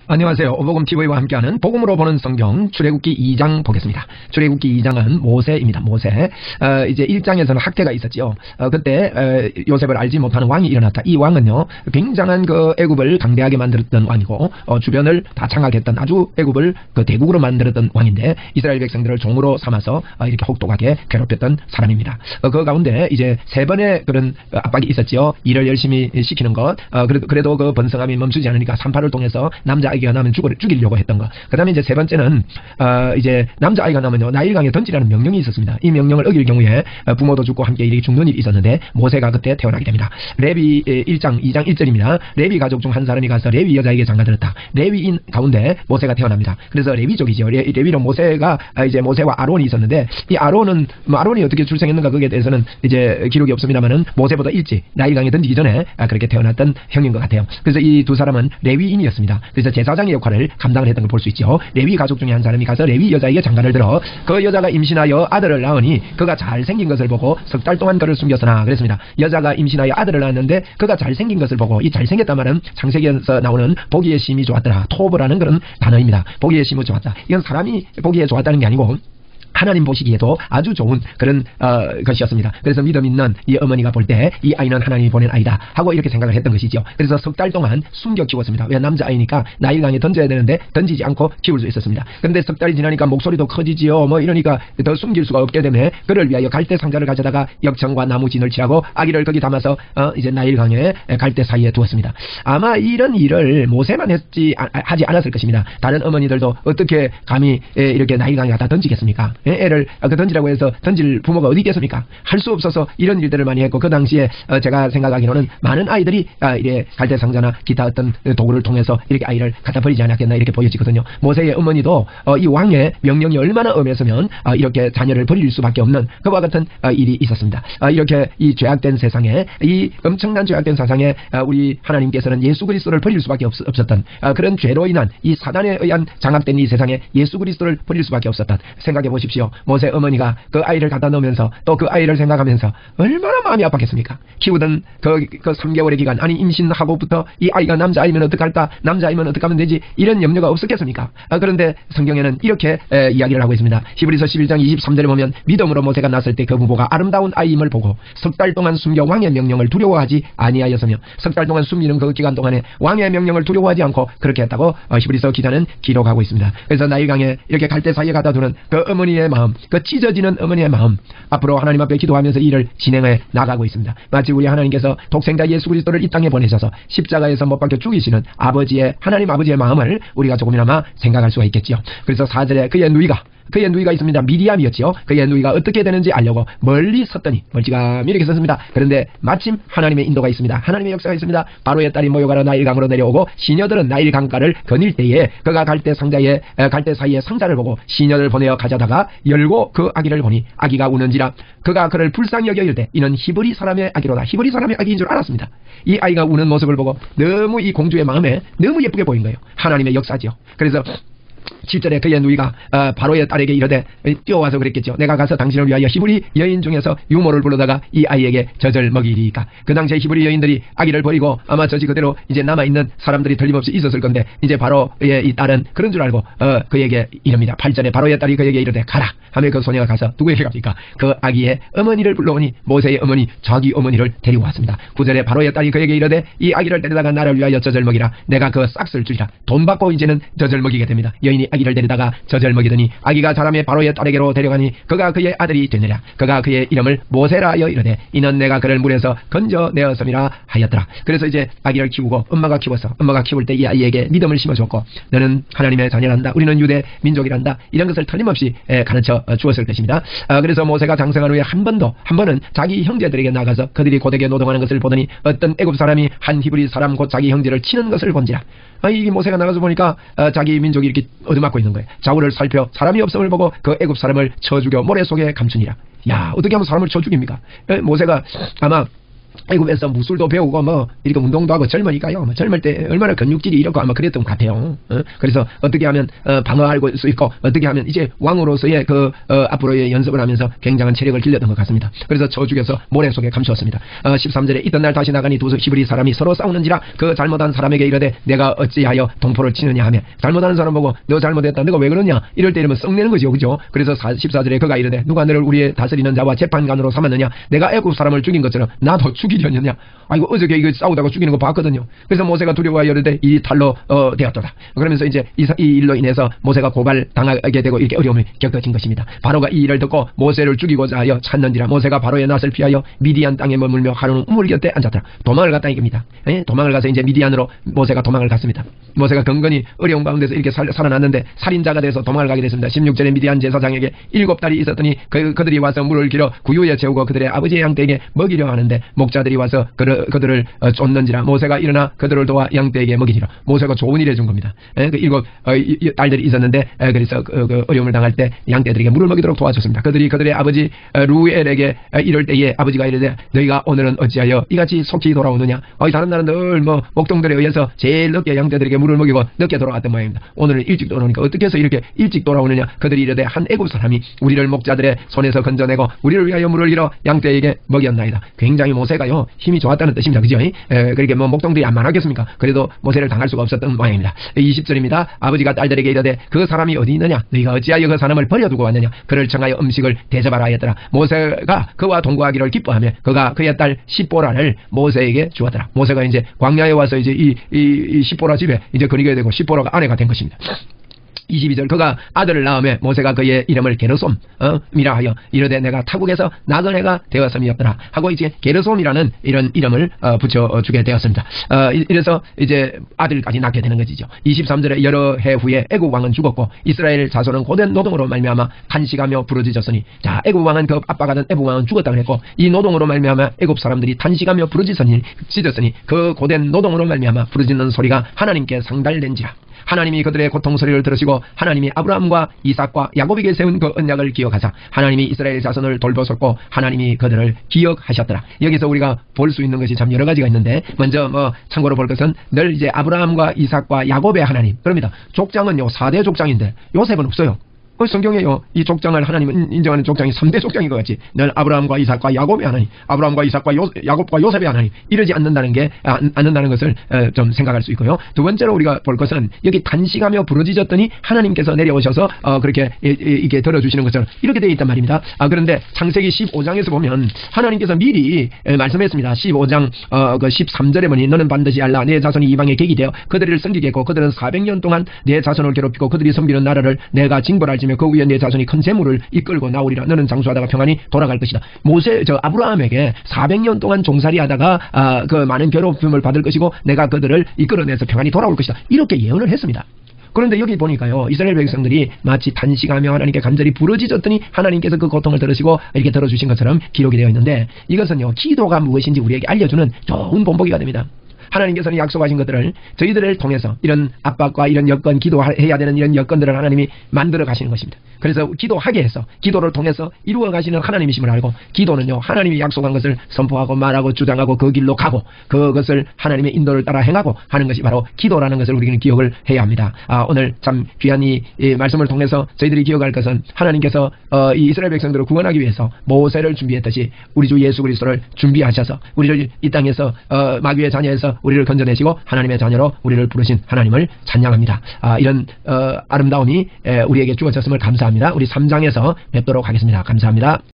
안녕하세요. 오복음TV와 함께하는 복음으로 보는 성경 출애굽기 2장 보겠습니다. 출애굽기 2장은 모세입니다. 모세. 이제 1장에서는 학대가 있었죠. 그때 요셉을 알지 못하는 왕이 일어났다. 이 왕은요, 굉장한 그 애굽을 강대하게 만들었던 왕이고, 주변을 다 장악했던 아주 애굽을 그 대국으로 만들었던 왕인데, 이스라엘 백성들을 종으로 삼아서 이렇게 혹독하게 괴롭혔던 사람입니다. 그 가운데 이제 세 번의 그런 압박이 있었죠. 일을 열심히 시키는 것. 그래도 그 번성함이 멈추지 않으니까 산파를 통해서 남자아이가 나면 죽이려고 했던 것. 그 다음에 이제 세 번째는 이제 남자아이가 나면요, 나일강에 던지라는 명령이 있었습니다. 이 명령을 어길 경우에 부모도 죽고 함께 일이 죽는 일이 있었는데, 모세가 그때 태어나게 됩니다. 레위 1장 2장 1절입니다. 레위 가족 중 한 사람이 가서 레위 여자에게 장가들었다. 레위인 가운데 모세가 태어납니다. 그래서 레위족이죠. 레위로 모세가 이제 모세와 아론이 있었는데, 이 아론은 아론이 어떻게 출생했는가 거기에 대해서는 이제 기록이 없습니다만은 모세보다 일찍 나일강에 던지기 전에 그렇게 태어났던 형인 것 같아요. 그래서 이 두 사람은 레위인이었습니다. 그래서 제사장의 역할을 감당을 했던 걸 볼 수 있죠. 레위 가족 중에 한 사람이 가서 레위 여자에게 장가를 들어 그 여자가 임신하여 아들을 낳으니 그가 잘생긴 것을 보고 석 달 동안 그를 숨겼으나, 그랬습니다. 여자가 임신하여 아들을 낳았는데 그가 잘생긴 것을 보고, 이 잘생겼단 말은 창세기에서 나오는 보기에 심히 좋았더라, 토브라는 그런 단어입니다. 보기에 심히 좋았다. 이건 사람이 보기에 좋았다는 게 아니고 하나님 보시기에도 아주 좋은 그런 것이었습니다. 그래서 믿음 있는 이 어머니가 볼 때 이 아이는 하나님이 보낸 아이다 하고 이렇게 생각을 했던 것이죠. 그래서 석 달 동안 숨겨 키웠습니다. 왜? 남자아이니까 나일강에 던져야 되는데 던지지 않고 키울 수 있었습니다. 그런데 석 달이 지나니까 목소리도 커지지요. 이러니까 더 숨길 수가 없게 되네. 그를 위하여 갈대 상자를 가져다가 역청과 나무진을 칠하고 아기를 거기 담아서 이제 나일강에 갈대 사이에 두었습니다. 아마 이런 일을 모세만 하지 않았을 것입니다. 다른 어머니들도 어떻게 감히 이렇게 나일강에 갖다 던지겠습니까? 애를 던지라고 해서 던질 부모가 어디 있겠습니까? 할 수 없어서 이런 일들을 많이 했고, 그 당시에 제가 생각하기로는 많은 아이들이 이래 갈대상자나 기타 어떤 도구를 통해서 이렇게 아이를 갖다 버리지 않았겠나 이렇게 보여지거든요. 모세의 어머니도 이 왕의 명령이 얼마나 엄했으면 이렇게 자녀를 버릴 수밖에 없는 그와 같은 일이 있었습니다. 이렇게 이 죄악된 세상에, 이 엄청난 죄악된 세상에 우리 하나님께서는 예수 그리스도를 버릴 수밖에 없었던 그런 죄로 인한 이 사단에 의한 장악된 이 세상에 예수 그리스도를 버릴 수밖에 없었던, 생각해 보십시오. 모세 어머니가 그 아이를 갖다 놓으면서 또 그 아이를 생각하면서 얼마나 마음이 아팠겠습니까? 키우던 그 3개월의 기간, 아니 임신하고부터 이 아이가 남자아이면 어떡할까, 남자아이면 어떡하면 되지, 이런 염려가 없었겠습니까? 그런데 성경에는 이렇게 이야기를 하고 있습니다. 히브리서 11장 23절에 보면 믿음으로 모세가 낳았을 때 그 부모가 아름다운 아이임을 보고 석 달 동안 숨겨 왕의 명령을 두려워하지 아니하였으며, 석 달 동안 숨기는 그 기간 동안에 왕의 명령을 두려워하지 않고 그렇게 했다고 히브리서 기자는 기록하고 있습니다. 그래서 나일강에 이렇게 갈대 사이에 갖다 두는 그 어머니의 마음, 그 찢어지는 어머니의 마음, 앞으로 하나님 앞에 기도하면서 일을 진행해 나가고 있습니다. 마치 우리 하나님께서 독생자 예수 그리스도를 이 땅에 보내셔서 십자가에서 못 박혀 죽이시는 하나님 아버지의 마음을 우리가 조금이나마 생각할 수가 있겠지요. 그래서 4절에 그의 누이가 있습니다. 미리암이었지요. 그의 누이가 어떻게 되는지 알려고 멀리 섰더니, 멀찌감히 이렇게 섰습니다. 그런데 마침 하나님의 인도가 있습니다. 하나님의 역사가 있습니다. 바로의 딸이 모여가러 나일강으로 내려오고, 시녀들은 나일강가를 거닐 때에 그가 갈대 사이에 상자를 보고 시녀를 보내어 가져다가 열고 그 아기를 보니 아기가 우는지라 그가 그를 불쌍히 여겨 이르되 이는 히브리 사람의 아기로다. 히브리 사람의 아기인 줄 알았습니다. 이 아이가 우는 모습을 보고 너무 이 공주의 마음에 너무 예쁘게 보인 거예요. 하나님의 역사지요. 그래서 7절에 그의 누이가 바로의 딸에게 이르되, 뛰어와서 그랬겠죠. 내가 가서 당신을 위하여 히브리 여인 중에서 유모를 불러다가 이 아이에게 젖을 먹이리까. 그 당시에 히브리 여인들이 아기를 버리고 아마 저지 그대로 이제 남아있는 사람들이 틀림없이 있었을 건데, 이제 바로의 이 딸은 그런 줄 알고 그에게 이릅니다. 8절에 바로의 딸이 그에게 이르되 가라 하며 그 소녀가 가서 누구에게 갑니까? 그 아기의 어머니를 불러오니 모세의 어머니 자기 어머니를 데리고 왔습니다. 9절에 바로의 딸이 그에게 이르되 이 아기를 데려다가 나를 위하여 젖을 먹이라. 내가 그 싹을 주리라. 돈 받고 이제는 젖을 먹이게 됩니다. 여인이 아기를 데려다가 젖을 먹이더니 아기가 자라매 바로의 딸에게로 데려가니 그가 그의 아들이 되느라. 그가 그의 이름을 모세라 하여 이르되 이는 내가 그를 물에서 건져내었음이라 하였더라. 그래서 이제 아기를 키우고 엄마가 키울 때 이 아이에게 믿음을 심어주었고, 너는 하나님의 자녀란다, 우리는 유대 민족이란다, 이런 것을 틀림없이 가르쳐 주었을 것입니다. 그래서 모세가 장성한 후에 한 번은 자기 형제들에게 나가서 그들이 고되게 노동하는 것을 보더니 어떤 애굽 사람이 한 히브리 사람 곧 자기 형제를 치는 것을 본지라. 이 모세가 나가서 보니까 자기 민족이 이렇게 얻어맞고 있는 거예요. 좌우를 살펴 사람이 없음을 보고 그 애굽 사람을 쳐 죽여 모래 속에 감추니라. 야, 어떻게 하면 사람을 쳐 죽입니까? 모세가 아마 애굽에서 무술도 배우고 뭐 이렇게 운동도 하고 젊으니까요. 뭐 젊을 때 얼마나 근육질이 이렇고 아마 그랬던 것 같아요. 그래서 어떻게 하면 방어할 수 있고 어떻게 하면 이제 왕으로서의 앞으로의 연습을 하면서 굉장한 체력을 길렀던 것 같습니다. 그래서 저주에서 모래 속에 감추었습니다. 13절에 있던 날 다시 나가니 두 히브리 사람이 서로 싸우는지라 그 잘못한 사람에게 이르되 내가 어찌하여 동포를 치느냐 하며 잘못하는 사람 보고 너 잘못했다 너가 왜 그러냐 이럴 때 이러면 썩내는 거죠. 그죠? 그래서 14절에 그가 이르되 누가 너를 우리의 다스리는 자와 재판관으로 삼았느냐 내가 애굽 사람을 죽인 것처럼 나도 죽이려느냐. 아이고 어저께 이거 싸우다가 죽이는 거 봤거든요. 그래서 모세가 두려워하여 이르되 이 탈로 되었도다. 그러면서 이제 이 일로 인해서 모세가 고발당하게 되고 이렇게 어려움이 겪어진 것입니다. 바로가 이 일을 듣고 모세를 죽이고자 하여 찾는지라 모세가 바로의 낯을 피하여 미디안 땅에 머물며 하루는 우물 곁에 앉았더라. 도망을 갔다 이겁니다. 도망을 가서 이제 미디안으로 모세가 도망을 갔습니다. 모세가 경건히 어려운 가운데서 이렇게 살아났는데 살인자가 돼서 도망을 가게 됐습니다. 16절에 미디안 제사장에게 7달이 있었더니 그들이 와서 물을 길어 구유에 채우고 그들의 아버지의 양떼에게 먹이려 하는데 목자들이 와서 그들을 쫓는지라 모세가 일어나 그들을 도와 양떼에게 먹이니라. 모세가 좋은 일 해준 겁니다. 그 7 딸들이 있었는데 그래서 그 어려움을 당할 때 양떼들에게 물을 먹이도록 도와줬습니다. 그들이 그들의 아버지 루엘에게 이럴 때에 아버지가 이르되 너희가 오늘은 어찌하여 이같이 속히 돌아오느냐. 다른 날은 늘 뭐 목동들에 의해서 제일 늦게 양떼들에게 물을 먹이고 늦게 돌아왔던 모양입니다. 오늘은 일찍 돌아오니까 어떻게 해서 이렇게 일찍 돌아오느냐. 그들이 이르되 한 애굽 사람이 우리를 목자들의 손에서 건져내고 우리를 위하여 물을 잃어 양떼에게 먹였나이다. 굉장히 모세가요 힘이 좋았다는 뜻입니다. 그죠? 그렇게 뭐 목동들이 안 많았겠습니까? 그래도 모세를 당할 수가 없었던 모양입니다. 20절입니다. 아버지가 딸들에게 이르되 그 사람이 어디 있느냐? 너희가 어찌하여 그 사람을 버려두고 왔느냐? 그를 청하여 음식을 대접하라 하였더라. 모세가 그와 동거하기를 기뻐하며 그가 그의 딸 시보라를 모세에게 주었더라. 모세가 이제 광야에 와서 이제 이 시보라 집에 이제 거니게 되고 시보라가 아내가 된 것입니다. 22절 그가 아들을 낳으며 모세가 그의 이름을 게르솜이라 하여 이르되 내가 타국에서 낳은 애가 되었음이었더라 하고 이제 게르솜이라는 이런 이름을 붙여주게 되었습니다. 이래서 이제 아들까지 낳게 되는 것이죠. 23절에 여러 해 후에 애굽 왕은 죽었고 이스라엘 자손은 고된 노동으로 말미암아 탄식하며 부르짖었으니 자 애굽 왕은 그 아빠가 된 애굽 왕은 죽었다 그랬고 이 노동으로 말미암아 애굽 사람들이 탄식하며 부르짖었으니 그 고된 노동으로 말미암아 부르짖는 소리가 하나님께 상달된지라. 하나님이 그들의 고통 소리를 들으시고 하나님이 아브라함과 이삭과 야곱에게 세운 그 언약을 기억하사 하나님이 이스라엘 자손을 돌보셨고 하나님이 그들을 기억하셨더라. 여기서 우리가 볼 수 있는 것이 참 여러 가지가 있는데 먼저 참고로 볼 것은 늘 이제 아브라함과 이삭과 야곱의 하나님 그럽니다. 족장은요 4대 족장인데 요셉은 없어요. 성경에요 이 족장을 하나님은 인정하는 족장이 3대 족장인 것 같이 늘 아브라함과 이삭과 야곱의 하나님 아브라함과 이삭과 야곱과 요셉의 하나님 이러지 않는다는 것을 좀 생각할 수 있고요. 두 번째로 우리가 볼 것은 여기 단식하며 부르짖었더니 하나님께서 내려오셔서 그렇게 이게 들어주시는 것처럼 이렇게 되어 있단 말입니다. 그런데 창세기 15장에서 보면 하나님께서 미리 말씀했습니다. 15장 그 13절에 보니 너는 반드시 알라 내 자손이 이방에 객이 되어 그들을 섬기겠고 그들은 400년 동안 내 자손을 괴롭히고 그들이 섬기는 나라를 내가 징벌할지 그 위에 내 자손이 큰 재물을 이끌고 나오리라. 너는 장수하다가 평안히 돌아갈 것이다. 아브라함에게 400년 동안 종살이하다가 그 많은 괴롭힘을 받을 것이고 내가 그들을 이끌어내서 평안히 돌아올 것이다. 이렇게 예언을 했습니다. 그런데 여기 보니까요 이스라엘 백성들이 마치 단식하며 하나님께 간절히 부르짖었더니 하나님께서 그 고통을 들으시고 이렇게 들어주신 것처럼 기록이 되어 있는데 이것은요 기도가 무엇인지 우리에게 알려주는 좋은 본보기가 됩니다. 하나님께서는 약속하신 것들을 저희들을 통해서 이런 압박과 이런 여건 기도해야 되는 이런 여건들을 하나님이 만들어 가시는 것입니다. 그래서 기도하게 해서 기도를 통해서 이루어 가시는 하나님이심을 알고 기도는요 하나님이 약속한 것을 선포하고 말하고 주장하고 그 길로 가고 그것을 하나님의 인도를 따라 행하고 하는 것이 바로 기도라는 것을 우리는 기억을 해야 합니다. 오늘 참 귀한 이 말씀을 통해서 저희들이 기억할 것은 하나님께서 이 이스라엘 백성들을 구원하기 위해서 모세를 준비했듯이 우리 주 예수 그리스도를 준비하셔서 우리를 이 땅에서 마귀의 자녀에서 우리를 건져내시고 하나님의 자녀로 우리를 부르신 하나님을 찬양합니다. 이런 아름다움이 우리에게 주어졌음을 감사합니다. 우리 3장에서 뵙도록 하겠습니다. 감사합니다.